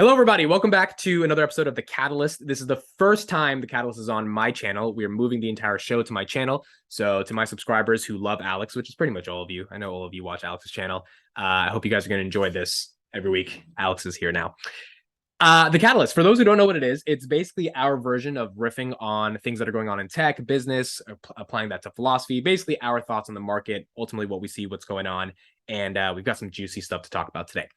Hello, everybody. Welcome back to another episode of The Catalyst. This is the first time The Catalyst is on my channel. We are moving the entire show to my channel. So to my subscribers who love Alex, which is pretty much all of you, I know all of you watch Alex's channel. I hope you guys are going to enjoy this every week. Alex is here now. The Catalyst, for those who don't know what it is, it's basically our version of riffing on things that are going on in tech, business, applying that to philosophy, basically our thoughts on the market, ultimately what we see, what's going on. And we've got some juicy stuff to talk about today.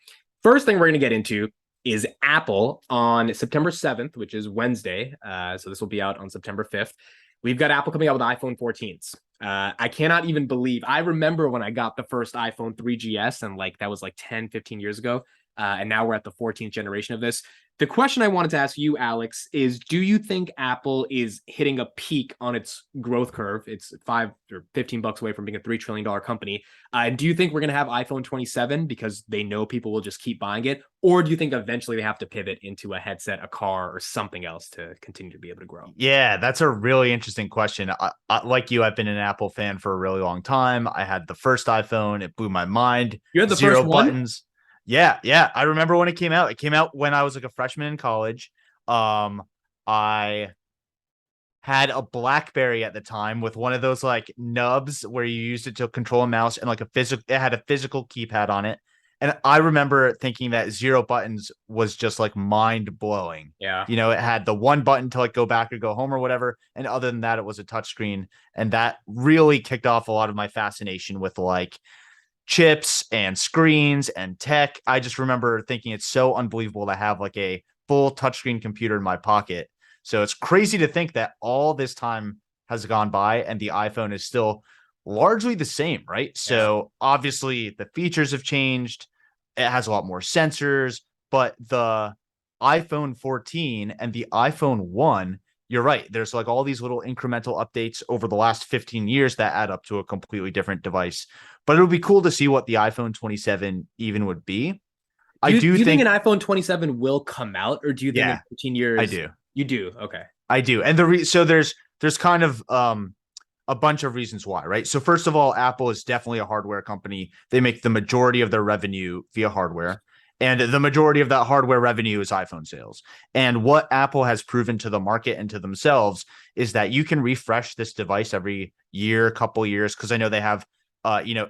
First thing we're going to get into is Apple on September 7th, which is Wednesday. So this will be out on September 5th. We've got Apple coming out with iPhone 14s. I cannot even believe. I remember when I got the first iPhone 3GS, and that was 10, 15 years ago. And now we're at the 14th generation of this. The question I wanted to ask you, Alex, is do you think Apple is hitting a peak on its growth curve? It's $5 or $15 away from being a $3 trillion company. Do you think we're going to have iPhone 27 because they know people will just keep buying it? Or do you think eventually they have to pivot into a headset, a car, or something else to continue to be able to grow? Yeah, that's a really interesting question. Like you, I've been an Apple fan for a really long time. I had the first iPhone. It blew my mind. You had the Zero first one? buttons. Yeah. I remember when it came out. It came out when I was a freshman in college. I had a BlackBerry at the time with one of those nubs where you used it to control a mouse and it had a physical keypad on it. And I remember thinking that zero buttons was just mind blowing. Yeah. It had the one button to go back or go home or whatever. And other than that, it was a touchscreen. And that really kicked off a lot of my fascination with chips and screens and tech. I just remember thinking it's so unbelievable to have a full touchscreen computer in my pocket. So it's crazy to think that all this time has gone by and the iPhone is still largely the same, right? Yeah. So obviously the features have changed. It has a lot more sensors, but the iPhone 14 and the iPhone 1, you're right. There's all these little incremental updates over the last 15 years that add up to a completely different device. But it would be cool to see what the iPhone 27 even would be. Do you think an iPhone 27 will come out, or do you think in 15 years? I do. You do? Okay. I do. And so there's kind of a bunch of reasons why, right? So first of all, Apple is definitely a hardware company. They make the majority of their revenue via hardware. And the majority of that hardware revenue is iPhone sales. And what Apple has proven to the market and to themselves is that you can refresh this device every year, couple years, because I know they have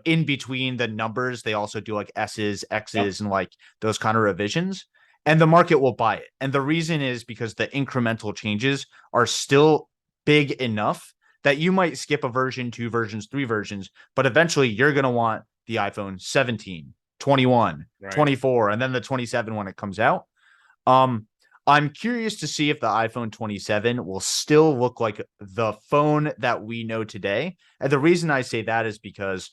in between the numbers, they also do S's, X's, and those kind of revisions. And the market will buy it. And the reason is because the incremental changes are still big enough that you might skip a version, 2 versions, 3 versions, but eventually you're going to want the iPhone 17, 21, right, 24, and then the 27 when it comes out. I'm curious to see if the iPhone 27 will still look like the phone that we know today. And the reason I say that is because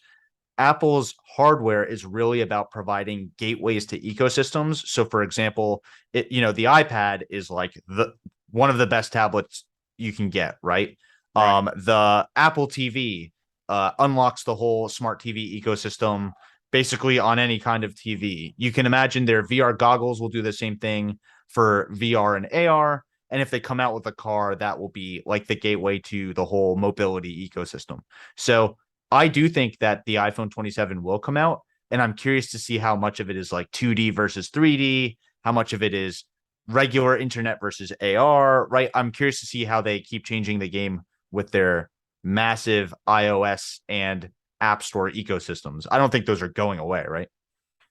Apple's hardware is really about providing gateways to ecosystems. So for example, the iPad is the one of the best tablets you can get, right? The Apple TV unlocks the whole smart TV ecosystem basically on any kind of TV. You can imagine their VR goggles will do the same thing for VR and AR. And if they come out with a car, that will be the gateway to the whole mobility ecosystem. So I do think that the iPhone 27 will come out, and I'm curious to see how much of it is 2D versus 3D, how much of it is regular internet versus AR, right? I'm curious to see how they keep changing the game with their massive iOS and App Store ecosystems. I don't think those are going away, right?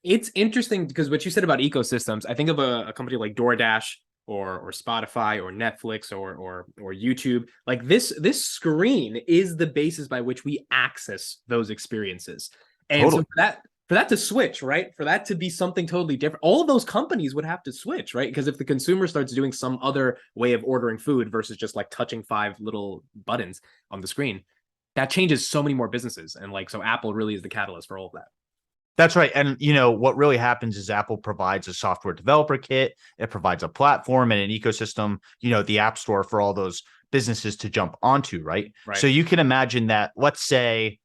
It's interesting because what you said about ecosystems, I think of a company like DoorDash or Spotify or Netflix or YouTube. This screen is the basis by which we access those experiences. And totally. So for that to switch, right? For that to be something totally different, all of those companies would have to switch, right? Because if the consumer starts doing some other way of ordering food versus just touching 5 little buttons on the screen, that changes so many more businesses. And so Apple really is the catalyst for all of that. That's right. And, what really happens is Apple provides a software developer kit. It provides a platform and an ecosystem, the App Store for all those businesses to jump onto, right? So you can imagine that, let's say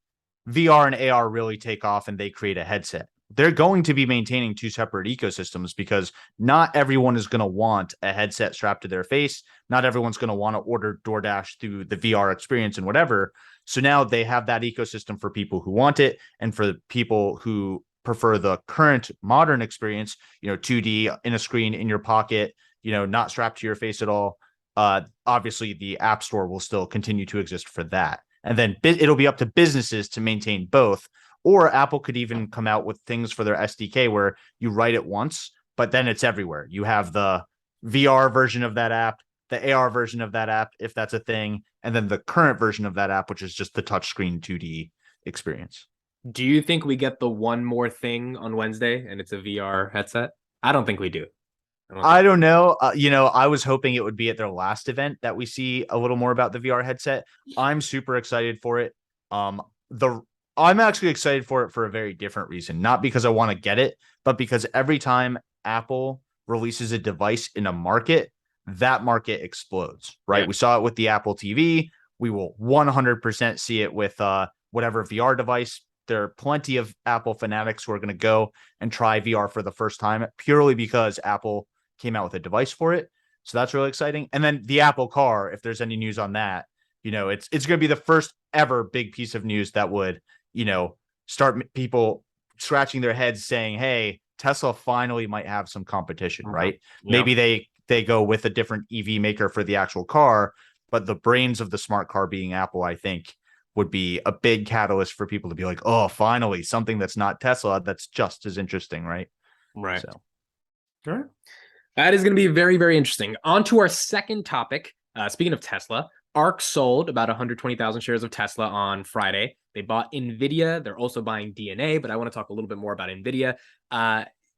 VR and AR really take off and they create a headset. They're going to be maintaining 2 separate ecosystems because not everyone is going to want a headset strapped to their face. Not everyone's going to want to order DoorDash through the VR experience and whatever. So now they have that ecosystem for people who want it and for people who prefer the current modern experience, 2D in a screen in your pocket, not strapped to your face at all, obviously the App Store will still continue to exist for that. And then it'll be up to businesses to maintain both. Or Apple could even come out with things for their SDK where you write it once, but then it's everywhere. You have the VR version of that app, the AR version of that app, if that's a thing, and then the current version of that app, which is just the touchscreen 2D experience. Do you think we get the one more thing on Wednesday and it's a VR headset? I don't think we do. I don't know. I was hoping it would be at their last event that we see a little more about the VR headset. I'm super excited for it. I'm actually excited for it for a very different reason, not because I want to get it, but because every time Apple releases a device in a market, that market explodes, right? Yeah. We saw it with the Apple TV. We will 100% see it with whatever VR device. There are plenty of Apple fanatics who are going to go and try VR for the first time purely because Apple came out with a device for it. So that's really exciting. And then the Apple Car, if there's any news on that, it's going to be the first ever big piece of news that would, start people scratching their heads saying, hey, Tesla finally might have some competition, right? Yeah. Maybe they go with a different EV maker for the actual car, but the brains of the smart car being Apple, I think, would be a big catalyst for people to be like, oh, finally, something that's not Tesla that's just as interesting, right? Right. So. All right. That is going to be very, very interesting. On to our second topic. Speaking of Tesla, ARK sold about 120,000 shares of Tesla on Friday. They bought NVIDIA. They're also buying DNA, but I want to talk a little bit more about NVIDIA.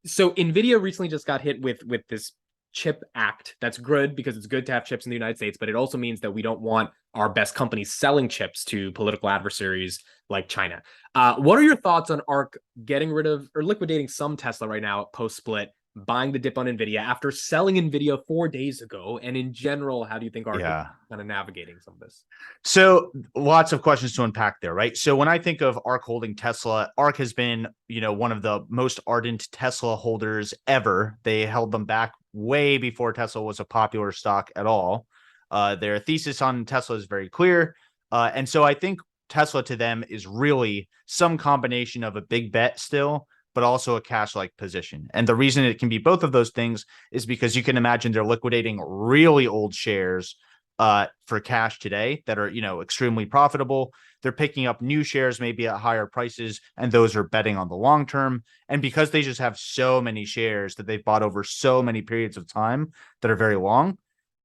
So NVIDIA recently just got hit with this chip act. That's good because it's good to have chips in the United States, but it also means that we don't want our best companies selling chips to political adversaries like China. What are your thoughts on ARK getting rid of or liquidating some Tesla right now post-split, buying the dip on NVIDIA after selling NVIDIA 4 days ago? And in general, how do you think ARK is kind of navigating some of this? So lots of questions to unpack there, right? So when I think of ARK holding Tesla, ARK has been, one of the most ardent Tesla holders ever. They held them back way before Tesla was a popular stock at all. Their thesis on Tesla is very clear. And so I think Tesla to them is really some combination of a big bet still, but also a cash-like position. And the reason it can be both of those things is because you can imagine they're liquidating really old shares for cash today that are, extremely profitable. They're picking up new shares maybe at higher prices, and those are betting on the long term. And because they just have so many shares that they've bought over so many periods of time that are very long,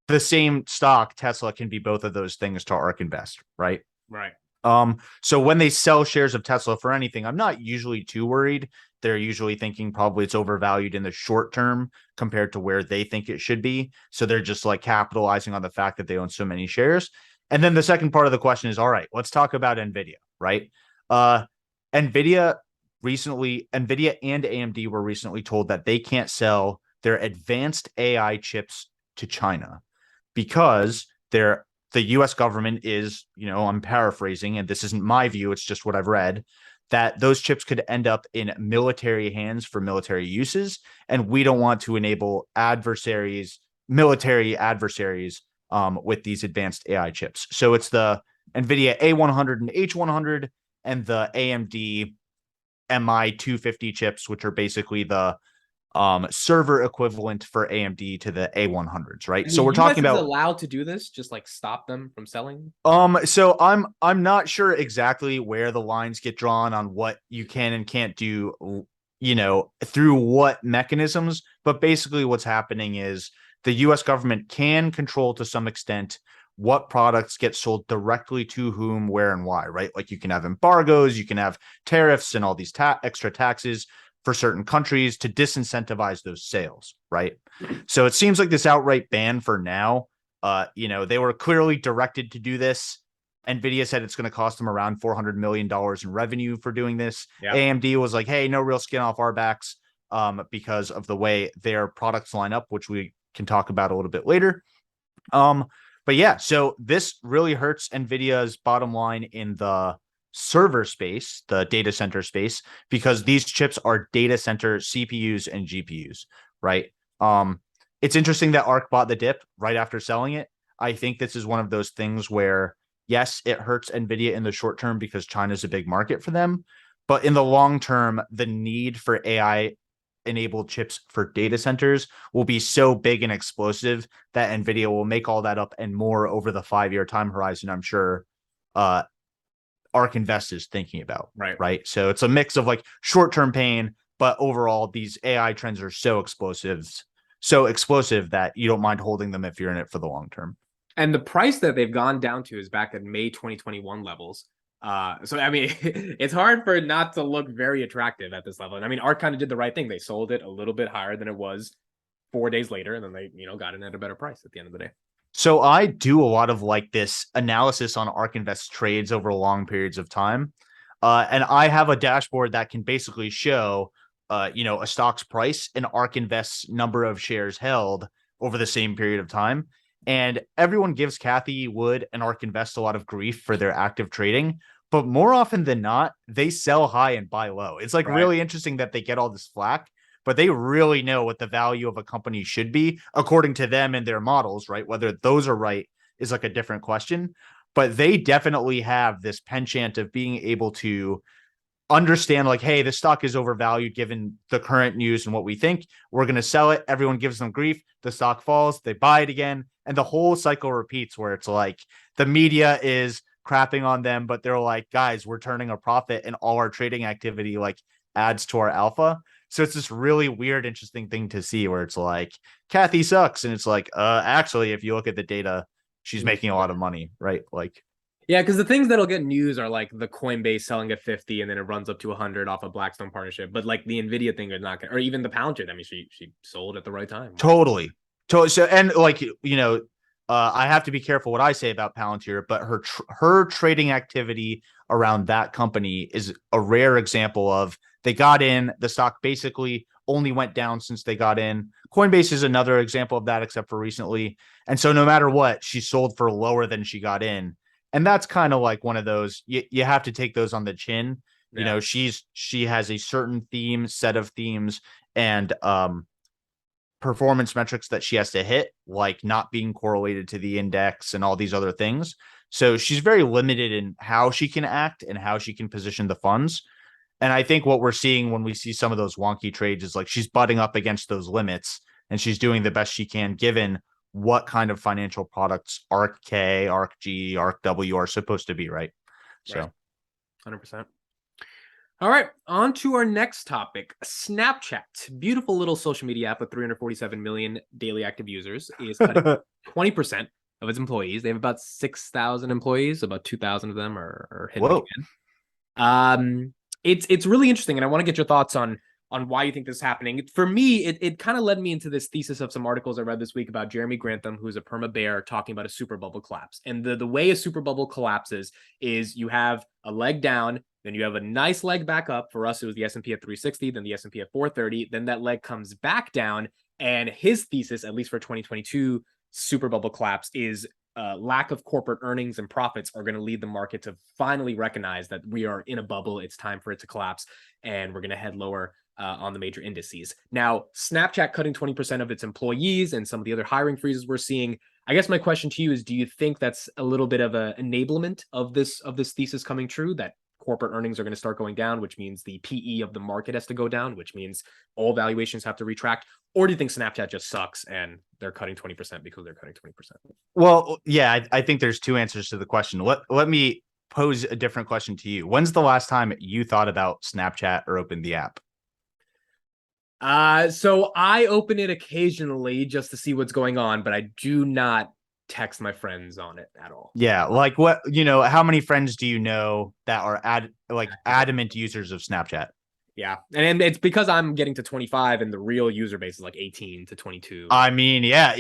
the same stock, Tesla, can be both of those things to ARK Invest, right? Right. So when they sell shares of Tesla for anything, I'm not usually too worried. They're usually thinking probably it's overvalued in the short term compared to where they think it should be. So they're just like capitalizing on the fact that they own so many shares. And then the second part of the question is, all right, let's talk about NVIDIA, right? NVIDIA and AMD were recently told that they can't sell their advanced AI chips to China because the US government is, I'm paraphrasing, and this isn't my view, it's just what I've read, that those chips could end up in military hands for military uses. And we don't want to enable military adversaries with these advanced AI chips. So it's the NVIDIA A100 and H100 and the AMD MI250 chips, which are basically the server equivalent for AMD to the A100s, right? So we're talking about allowed to do this, just like stop them from selling. So I'm not sure exactly where the lines get drawn on what you can and can't do, through what mechanisms, but basically what's happening is the US government can control to some extent what products get sold directly to whom, where, and why, right? Like you can have embargoes, you can have tariffs and all these extra taxes for certain countries to disincentivize those sales, right? So it seems like this outright ban for now, they were clearly directed to do this. NVIDIA said it's going to cost them around $400 million in revenue for doing this. Yep. AMD was like, hey, no real skin off our backs because of the way their products line up, which we can talk about a little bit later. But yeah, so this really hurts NVIDIA's bottom line in the server space, the data center space, because these chips are data center CPUs and GPUs, right? It's interesting that ARK bought the dip right after selling it. I think this is one of those things where, yes, it hurts NVIDIA in the short term because China's a big market for them, But in the long term, the need for AI enabled chips for data centers will be so big and explosive that Nvidia will make all that up and more over the 5-year time horizon. I'm sure ARK Invest is thinking about. Right. So it's a mix of like short-term pain, but overall, these AI trends are so explosive that you don't mind holding them if you're in it for the long term. And the price that they've gone down to is back at May 2021 levels. So I mean, it's hard for it not to look very attractive at this level. And I mean, ARK kind of did the right thing. They sold it a little bit higher than it was 4 days later, and then they, got it at a better price at the end of the day. So I do a lot of like this analysis on ARK Invest trades over long periods of time. And I have a dashboard that can basically show, a stock's price and ARK Invest's number of shares held over the same period of time. And everyone gives Cathie Wood and ARK Invest a lot of grief for their active trading, but more often than not, they sell high and buy low. It's like really interesting that they get all this flack, but they really know what the value of a company should be according to them and their models, right? Whether those are right is like a different question, but they definitely have this penchant of being able to understand like, hey, the stock is overvalued given the current news and what we think. We're going to sell it. Everyone gives them grief. The stock falls. They buy it again. And the whole cycle repeats where it's like the media is crapping on them, but they're like, guys, we're turning a profit and all our trading activity like adds to our alpha. So it's this really weird, interesting thing to see where it's like Cathie sucks. And it's like, actually, if you look at the data, she's making a lot of money, right? Like, yeah, because the things that'll get news are like the Coinbase selling at 50 and then it runs up to 100 off a Blackstone partnership. But like the Nvidia thing is not gonna, or even the Palantir. I mean, she sold at the right time. Totally. So and like I have to be careful what I say about Palantir, but her trading activity around that company is a rare example of they got in, the stock basically only went down since they got in. Coinbase is another example of that, except for recently. And so no matter what, she sold for lower than she got in. And that's kind of like one of those, you have to take those on the chin. Yeah. She has a certain set of themes and performance metrics that she has to hit, like not being correlated to the index and all these other things. So she's very limited in how she can act and how she can position the funds. And I think what we're seeing when we see some of those wonky trades is like she's butting up against those limits and she's doing the best she can given what kind of financial products ARK-K, ARK-G, ARK-W are supposed to be, right? So 100%. All right, on to our next topic. Snapchat, beautiful little social media app with 347 million daily active users, is cutting 20% of its employees. They have about 6,000 employees. About 2,000 of them are hidden again. It's really interesting, and I want to get your thoughts on why you think this is happening. For me, it kind of led me into this thesis of some articles I read this week about Jeremy Grantham, who's a perma bear, talking about a super bubble collapse. And the way a super bubble collapses is you have a leg down, then you have a nice leg back up. For us, it was the S&P at 360, then the S&P at 430. Then that leg comes back down. And his thesis, at least for 2022 super bubble collapse, is lack of corporate earnings and profits are going to lead the market to finally recognize that we are in a bubble. It's time for it to collapse, and we're going to head lower on the major indices. Now, Snapchat cutting 20% of its employees and some of the other hiring freezes we're seeing. I guess my question to you is, do you think that's a little bit of an enablement of this thesis coming true, that corporate earnings are going to start going down, which means the PE of the market has to go down, which means all valuations have to retract? Or do you think Snapchat just sucks and they're cutting 20% because they're cutting 20%? Well, yeah, I think there's two answers to the question. Let me pose a different question to you. When's the last time you thought about Snapchat or opened the app? So I open it occasionally just to see what's going on, but I do not text my friends on it at all. Yeah, like how many friends do you know that are adamant users of Snapchat? Yeah, and it's because I'm getting to 25 and the real user base is like 18 to 22. I mean, yeah,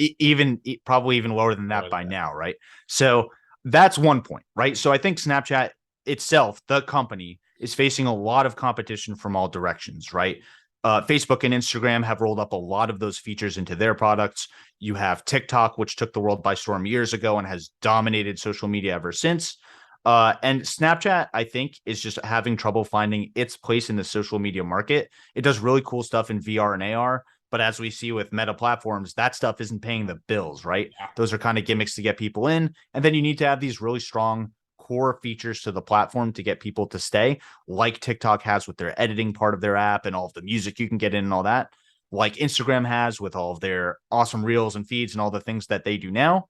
probably even lower than that by now, right? So that's one point, right? So I think Snapchat itself, the company, is facing a lot of competition from all directions, right? Facebook and Instagram have rolled up a lot of those features into their products. You have TikTok, which took the world by storm years ago and has dominated social media ever since. And Snapchat, I think, is just having trouble finding its place in the social media market. It does really cool stuff in VR and AR, but as we see with Meta platforms, that stuff isn't paying the bills, right? Yeah. Those are kind of gimmicks to get people in. And then you need to have these really strong core features to the platform to get people to stay, like TikTok has with their editing part of their app and all of the music you can get in and all that, like Instagram has with all of their awesome reels and feeds and all the things that they do now.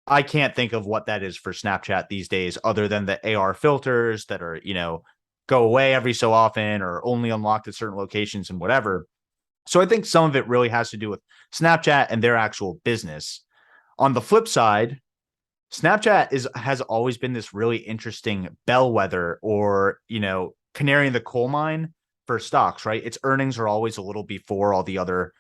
I can't think of what that is for Snapchat these days, other than the AR filters that are, go away every so often or only unlocked at certain locations and whatever. So I think some of it really has to do with Snapchat and their actual business. On the flip side, Snapchat has always been this really interesting bellwether or, canary in the coal mine for stocks, right? Its earnings are always a little before all the other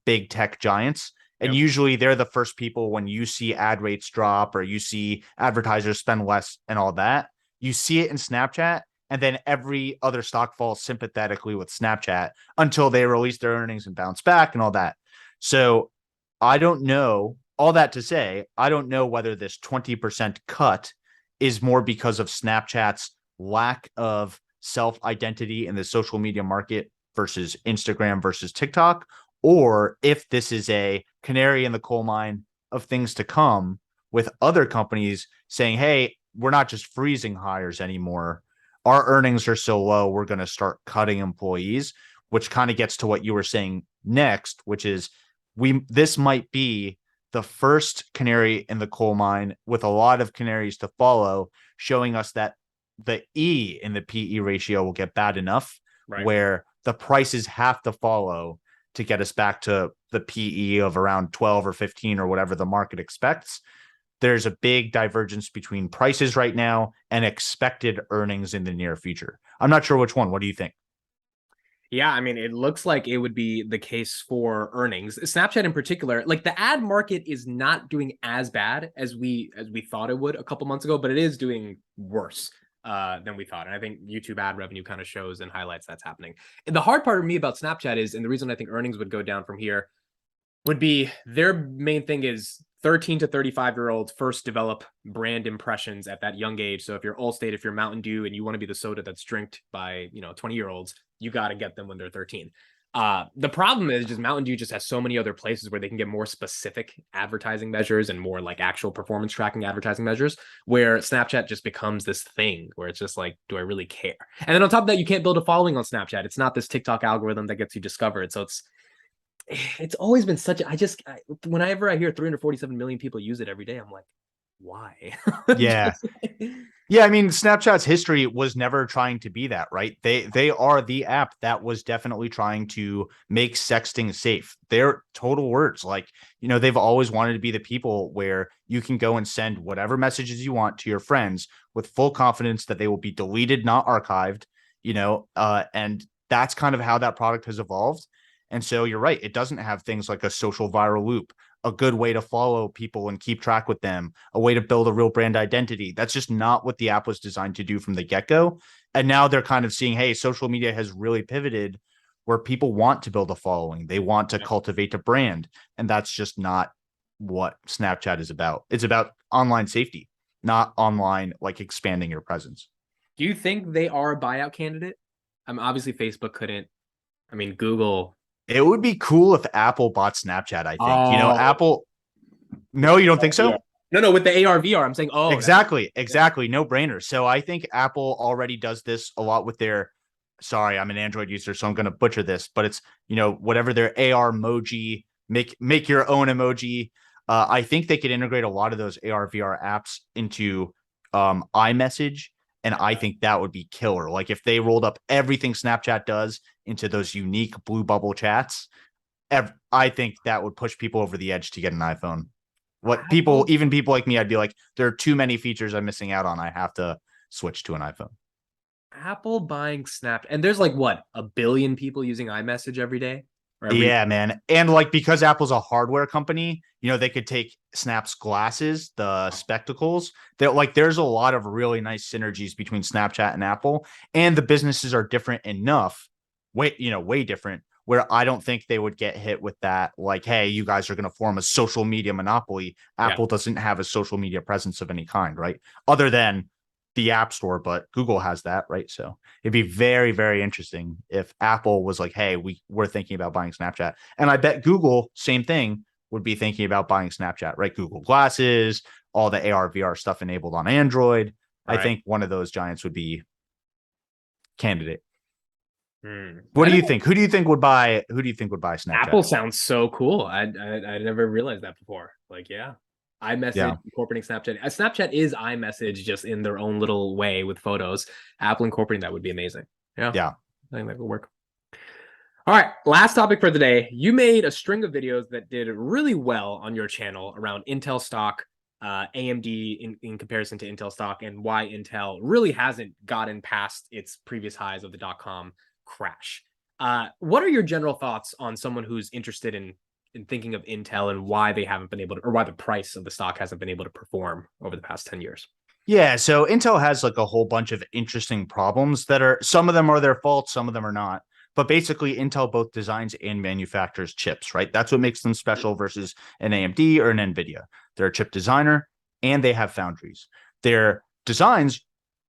big tech giants. And Yep. usually they're the first people when you see ad rates drop or you see advertisers spend less and all that. You see it in Snapchat, and then every other stock falls sympathetically with Snapchat until they release their earnings and bounce back and all that. So I don't know. All that to say, I don't know whether this 20% cut is more because of Snapchat's lack of self-identity in the social media market versus Instagram versus TikTok, or if this is a canary in the coal mine of things to come with other companies saying, hey, we're not just freezing hires anymore. Our earnings are so low, we're going to start cutting employees, which kind of gets to what you were saying next, which is this might be the first canary in the coal mine with a lot of canaries to follow, showing us that the E in the PE ratio will get bad enough where the prices have to follow to get us back to the PE of around 12 or 15 or whatever the market expects. There's a big divergence between prices right now and expected earnings in the near future. I'm not sure which one. What do you think? Yeah, I mean, it looks like it would be the case for earnings. Snapchat in particular, like the ad market is not doing as bad as we thought it would a couple months ago, but it is doing worse than we thought. And I think YouTube ad revenue kind of shows and highlights that's happening. And the hard part of me about Snapchat is, and the reason I think earnings would go down from here would be their main thing is 13 to 35-year-olds first develop brand impressions at that young age. So if you're Allstate, if you're Mountain Dew, and you want to be the soda that's drinked by 20-year-olds, you got to get them when they're 13. The problem is just Mountain Dew just has so many other places where they can get more specific advertising measures and more like actual performance tracking advertising measures, where Snapchat just becomes this thing where it's just like, do I really care? And then on top of that, you can't build a following on Snapchat. It's not this TikTok algorithm that gets you discovered. So it's always been such whenever I hear 347 million people use it every day, I'm like, why? Yeah. Yeah, I mean, Snapchat's history was never trying to be that, right? They are the app that was definitely trying to make sexting safe. Their total words, like, they've always wanted to be the people where you can go and send whatever messages you want to your friends with full confidence that they will be deleted, not archived, and that's kind of how that product has evolved. And so you're right, it doesn't have things like a social viral loop, a good way to follow people and keep track with them, a way to build a real brand identity. That's just not what the app was designed to do from the get-go. And now they're kind of seeing, hey, social media has really pivoted where people want to build a following. They want to cultivate a brand. And that's just not what Snapchat is about. It's about online safety, not online, like expanding your presence. Do you think they are a buyout candidate? Obviously Facebook couldn't. I mean, Google. It would be cool if Apple bought Snapchat, I think. Oh. Apple. No, you don't think so? Yeah. No, with the AR VR, I'm saying, exactly. No brainer. So I think Apple already does this a lot with their, sorry, I'm an Android user, so I'm going to butcher this, but it's, whatever their AR emoji, make your own emoji. I think they could integrate a lot of those AR VR apps into iMessage. And I think that would be killer. Like if they rolled up everything Snapchat does into those unique blue bubble chats, I think that would push people over the edge to get an iPhone. Even people like me, I'd be like, there are too many features I'm missing out on. I have to switch to an iPhone. Apple buying Snap, and there's like what, 1 billion people using iMessage every day? Yeah, man. And like, because Apple's a hardware company, they could take Snap's glasses, the spectacles. There's a lot of really nice synergies between Snapchat and Apple, and the businesses are different enough, way different, where I don't think they would get hit with that. Like, hey, you guys are going to form a social media monopoly. Apple doesn't have a social media presence of any kind, right? Other than the App Store, but Google has that, right? So it'd be very, very interesting if Apple was like, hey, we're thinking about buying Snapchat. And I bet Google, same thing, would be thinking about buying Snapchat, right? Google Glasses, all the AR VR stuff enabled on Android. I Right. think one of those giants would be candidate. Hmm. What I do you know think? Who do you think would buy Snapchat? Apple sounds so cool. I never realized that before. Like, yeah, Yeah. iMessage incorporating Snapchat. Snapchat is iMessage just in their own little way with photos. Apple incorporating that would be amazing. Yeah, Yeah. I think that would work. All right, last topic for the day. You made a string of videos that did really well on your channel around Intel stock, AMD in comparison to Intel stock, and why Intel really hasn't gotten past its previous highs of the dot-com crash. What are your general thoughts on someone who's interested in thinking of Intel and why they haven't been able to, or why the price of the stock hasn't been able to perform over the past 10 years? Yeah, so Intel has like a whole bunch of interesting problems that are, some of them are their fault, some of them are not. But basically, Intel both designs and manufactures chips, right? That's what makes them special versus an AMD or an NVIDIA. They're a chip designer and they have foundries. Their designs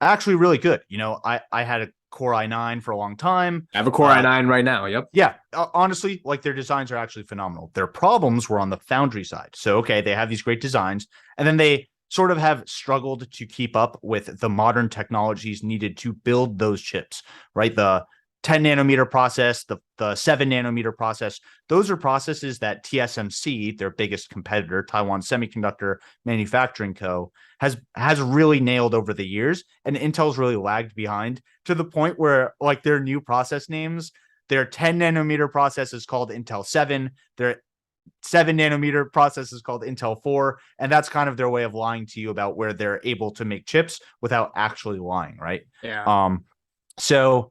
actually really good. I had a Core i9 for a long time. I have a Core i9 right now. Yep. Yeah, honestly, like their designs are actually phenomenal. Their problems were on the foundry side. So, okay, they have these great designs, and then they sort of have struggled to keep up with the modern technologies needed to build those chips, right? The 10 nanometer process, the 7 nanometer process, those are processes that TSMC, their biggest competitor, Taiwan Semiconductor Manufacturing Co., has really nailed over the years. And Intel's really lagged behind to the point where like their new process names, their 10 nanometer process is called Intel 7. Their 7 nanometer process is called Intel 4. And that's kind of their way of lying to you about where they're able to make chips without actually lying, right? Yeah. So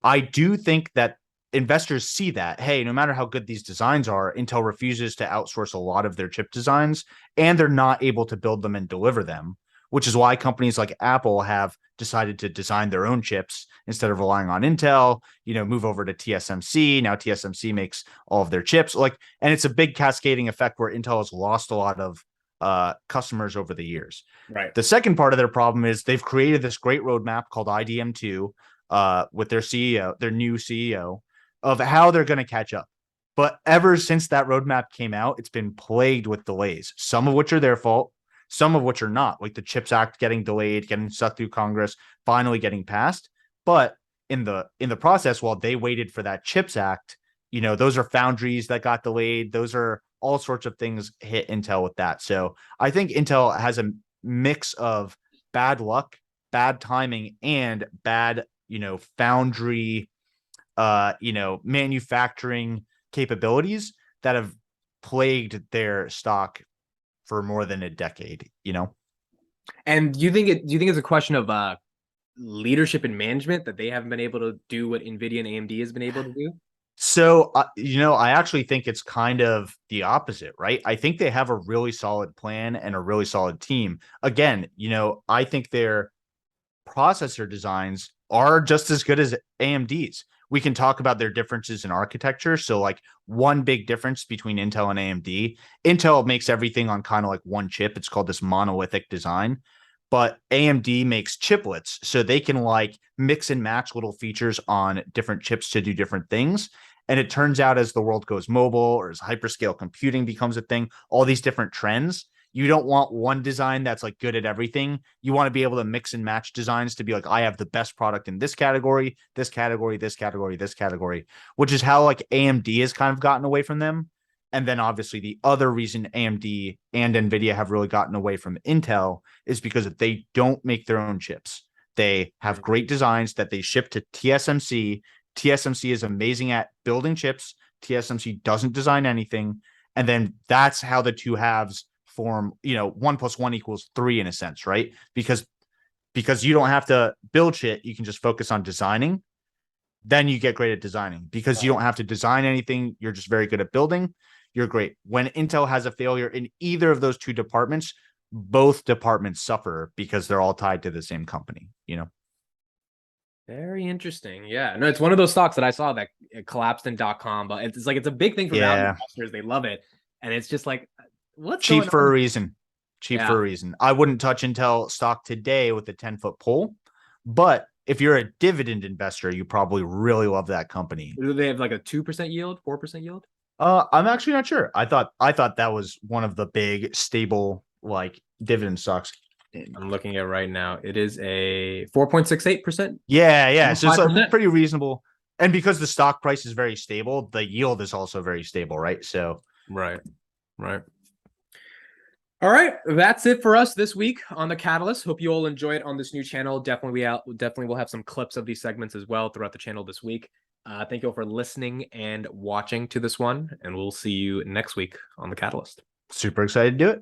I do think that investors see that, hey, no matter how good these designs are, Intel refuses to outsource a lot of their chip designs, and they're not able to build them and deliver them, which is why companies like Apple have decided to design their own chips instead of relying on Intel, move over to TSMC. Now TSMC makes all of their chips. And it's a big cascading effect where Intel has lost a lot of customers over the years. Right. The second part of their problem is they've created this great roadmap called IDM2 with their CEO, their new CEO, of how they're going to catch up. But ever since that roadmap came out, it's been plagued with delays, some of which are their fault, some of which are not, like the CHIPS Act getting delayed, getting stuck through Congress, finally getting passed. But in the process, while they waited for that CHIPS Act, those are foundries that got delayed. Those are all sorts of things hit Intel with that. So I think Intel has a mix of bad luck, bad timing, and bad foundry, manufacturing capabilities that have plagued their stock for more than a decade. And do you think it's a question of leadership and management that they haven't been able to do what Nvidia and AMD has been able to do? So, I actually think it's kind of the opposite, right? I think they have a really solid plan and a really solid team. Again, I think their processor designs are just as good as AMD's. We can talk about their differences in architecture. So, like, one big difference between Intel and AMD, Intel makes everything on kind of like one chip. It's called this monolithic design. But AMD makes chiplets, so they can like mix and match little features on different chips to do different things. And it turns out as the world goes mobile or as hyperscale computing becomes a thing, all these different trends, you don't want one design that's like good at everything. You want to be able to mix and match designs to be like, I have the best product in this category, this category, this category, this category, which is how like AMD has kind of gotten away from them. And then obviously the other reason AMD and NVIDIA have really gotten away from Intel is because they don't make their own chips. They have great designs that they ship to TSMC. TSMC is amazing at building chips. TSMC doesn't design anything. And then that's how the two halves form, 1 + 1 = 3 in a sense, right? Because you don't have to build shit. You can just focus on designing. Then you get great at designing because you don't have to design anything. You're just very good at building. You're great. When Intel has a failure in either of those two departments, both departments suffer because they're all tied to the same company, Very interesting. Yeah. No, it's one of those stocks that I saw that it collapsed in .com, but it's like it's a big thing for value investors. They love it. And it's just like, what's cheap going for on? a reason. Cheap for a reason. I wouldn't touch Intel stock today with a 10-foot pole, but if you're a dividend investor, you probably really love that company. Do they have like a 2% yield, 4% yield? I'm actually not sure. I thought that was one of the big stable like dividend stocks. I'm looking at it right now. It is a 4.68%. Yeah. So it's 5%. pretty reasonable. And because the stock price is very stable, the yield is also very stable, right? So Right. All right, that's it for us this week on the Catalyst. Hope you all enjoy it on this new channel. Definitely will have some clips of these segments as well throughout the channel this week. Thank you all for listening and watching to this one, and we'll see you next week on the Catalyst. super excited to do it.